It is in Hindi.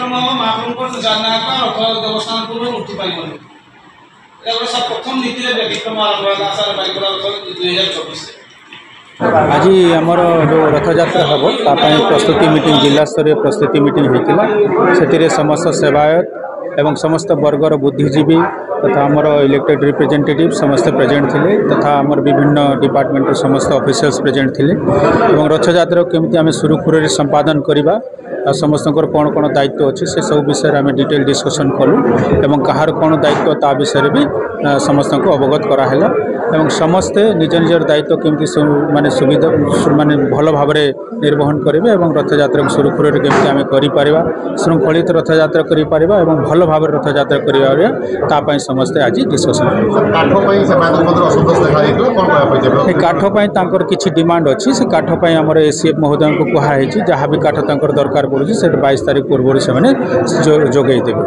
कार्यक्रम महाप्रभु जाना रथ देवस्थान पूर्व मूर्ति पाइबनी सब प्रथम नीति व्यतिक्रम आरंभ है आसार बाइकला रथ 2024 आज आमर जो रथ यात्रा हम तापाई प्रस्तुति मीटिंग जिला स्तरीय प्रस्तुति मीटिंग होता से समस्त सेवायत एवं समस्त वर्गर बुद्धिजीवी तथा आमर इलेक्टेड रिप्रेजेंटेटिव समस्त प्रेजेंट थिले तथा आमर विभिन्न डिपार्टमेंट समस्त ऑफिसर्स प्रेजेंट थिले एवं रथ यात्रा केमिति आमे सुरुखुरु संपादन करिबा समस्त कौन कौन दायित्व अच्छे से सब विषय में डिटेल डिस्कसन कलु एवं कहार कौन दायित्व ता विषय भी समस्त को अवगत कराला एवं समस्ते निज निजर दायित्व केमती माने सुविधा माने भल भाव निर्वहन करेंगे एवं रथ यात्रा को सुरुखुरु केमती आम कर श्रृंखलित रथ यात्रा करें एवं भल भाव रथ यात्रा कर समस्ते आज डिस्कसन काठ किसी डिमांड अच्छी से काठ आमर एसीएफ महोदय को कहुई जहाँ भी काठ दरकार पड़ुଛି से 22 तारीख पूर्व से जोगई देवे।